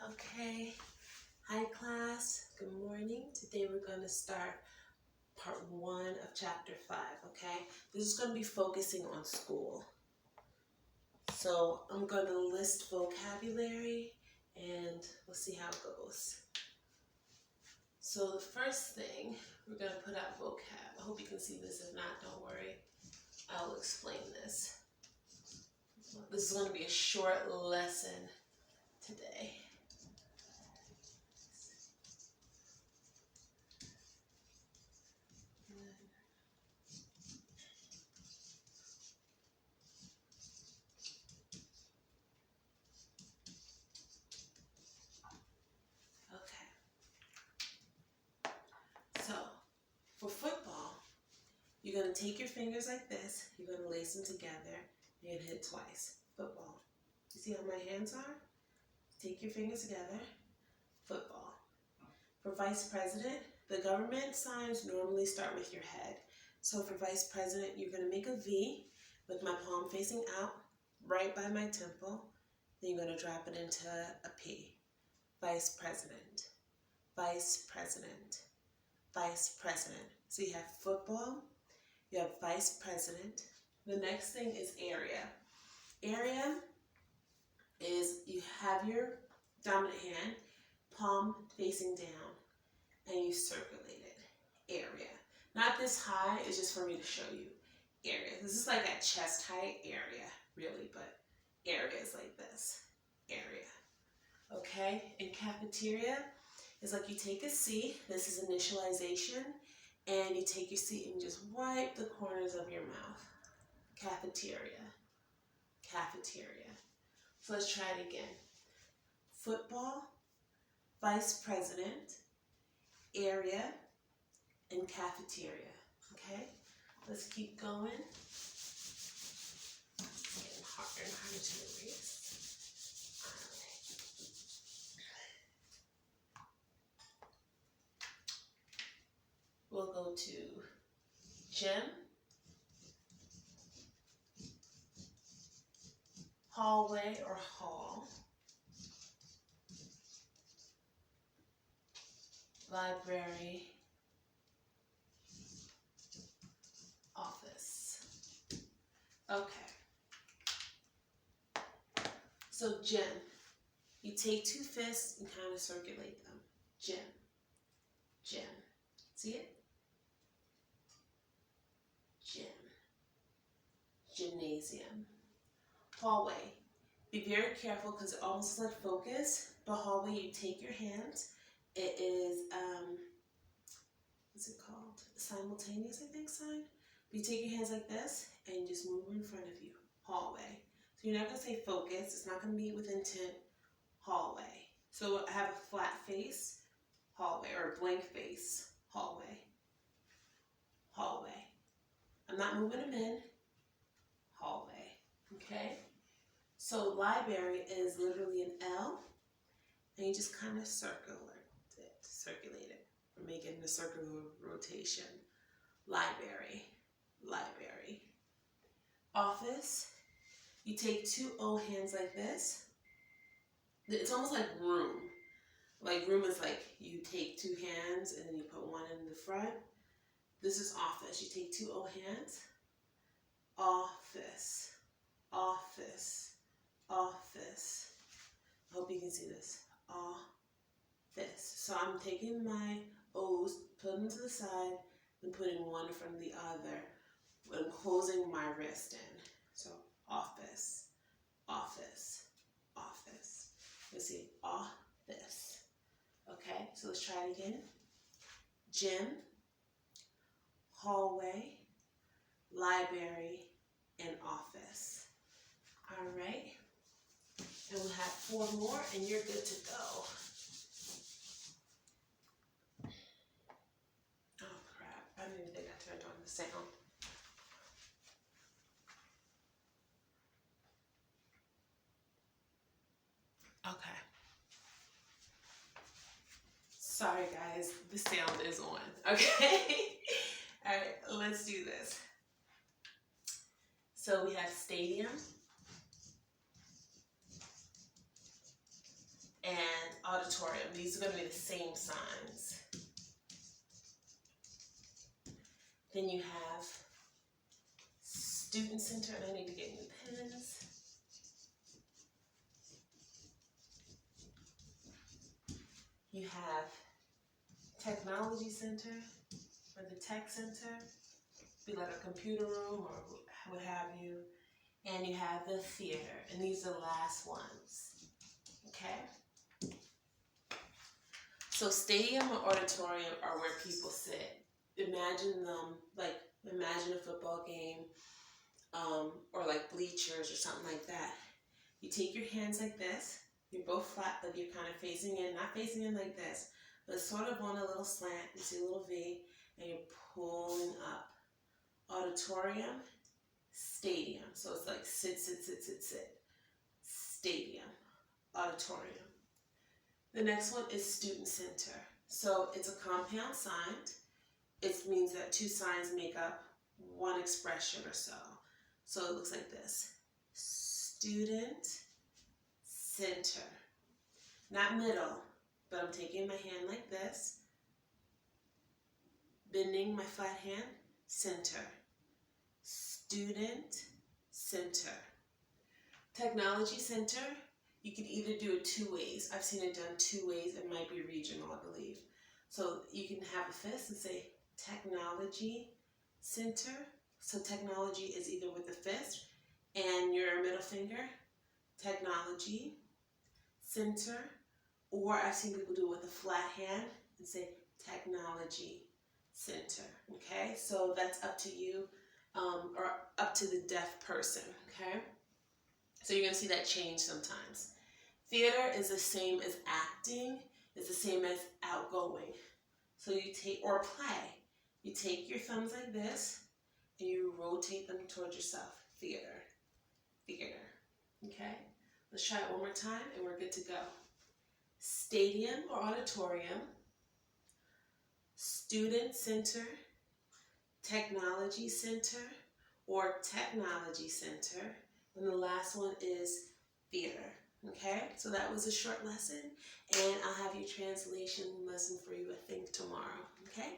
Okay, hi class, good morning. Today we're going to start part 1 of chapter 5, okay? This is going to be focusing on school. So I'm going to list vocabulary and we'll see how it goes. So the first thing, we're going to put out vocab. I hope you can see this. If not, don't worry. I'll explain this. This is going to be a short lesson today. Okay. So, for football, you're going to take your fingers like this, you're going to lace them together, you're going to hit twice. Football. You see how my hands are? Take your fingers together. Football. For vice president, the government signs normally start with your head. So for vice president, you're going to make a V with my palm facing out, right by my temple. Then you're going to drop it into a P. Vice president. Vice president. Vice president. So you have football. You have vice president. The next thing is area. Area is you have your dominant hand, palm facing down, and you circulate it. Area. Not this high, it's just for me to show you. Area. This is like at chest height area, really, but area is like this. Area. Okay? In cafeteria, it's like you take a C, this is initialization, and you take your C and just wipe the corners of your mouth. Cafeteria. Cafeteria. So let's try it again. Football, vice president, area, and cafeteria. Okay? Let's keep going. It's getting harder and harder to erase. We'll go to gym, hallway or hall, library, office. Okay. So gym, you take two fists and kind of circulate them. Gym, gym. See it? Gym. Gymnasium. Hallway. Be very careful because it almost looks like focus, but hallway, you take your hands. It is, what's it called? Simultaneous, I think, sign. You take your hands like this and you just move in front of you. Hallway. So you're not going to say focus. It's not going to be with intent. Hallway. So I have a flat face, hallway, or a blank face, hallway. Hallway. I'm not moving them in. Hallway. Okay? So library is literally an L, and you just kind of circulate it, or make it in a circular rotation. Library, library. Office, you take two O hands like this. It's almost like room. Like room is like you take two hands and then you put one in the front. This is office. You take two O hands. Office, office, office. I hope you can see this. Office. So I'm taking my O's, putting them to the side, and putting one in front of the other. I'm closing my wrist in. So office, office, office. Let's see, office. Okay, so let's try it again. Gym, hallway, library, and office. All right. And we'll have 4 more and you're good to go. Oh crap, I don't even think I turned on the sound. Okay. Sorry guys, the sound is on. Okay. All right, let's do this. So we have stadium and auditorium. These are going to be the same signs. Then you have student center, and I need to get new pens. You have technology center, or the tech center, be like a computer room or what have you. And you have the theater, and these are the last ones, okay? So stadium or auditorium are where people sit. Imagine them, like imagine a football game, or like bleachers or something like that. You take your hands like this, you're both flat, but you're kind of facing in, not facing in like this, but sort of on a little slant, you see a little V, and you're pulling up. Auditorium, stadium. So it's like sit, sit, sit, sit, sit. Stadium, auditorium. The next one is student center. So it's a compound sign. It means that two signs make up one expression or so. So it looks like this. Student center. Not middle, but I'm taking my hand like this, bending my flat hand, center. Student center. Technology center, you can either do it two ways. I've seen it done two ways. It might be regional, I believe. So you can have a fist and say technology center. So technology is either with the fist and your middle finger, technology center, or I've seen people do it with a flat hand and say technology center, okay? So that's up to you. Or up to the deaf person, okay? So you're going to see that change sometimes. Theater is the same as acting, it's the same as outgoing. So you take, or play, you take your thumbs like this, and you rotate them towards yourself. Theater, theater, okay? Let's try it one more time, and we're good to go. Stadium or auditorium, student center, technology center or technology center, and the last one is theater, okay? So that was a short lesson, and I'll have your translation lesson for you, I think, tomorrow, okay?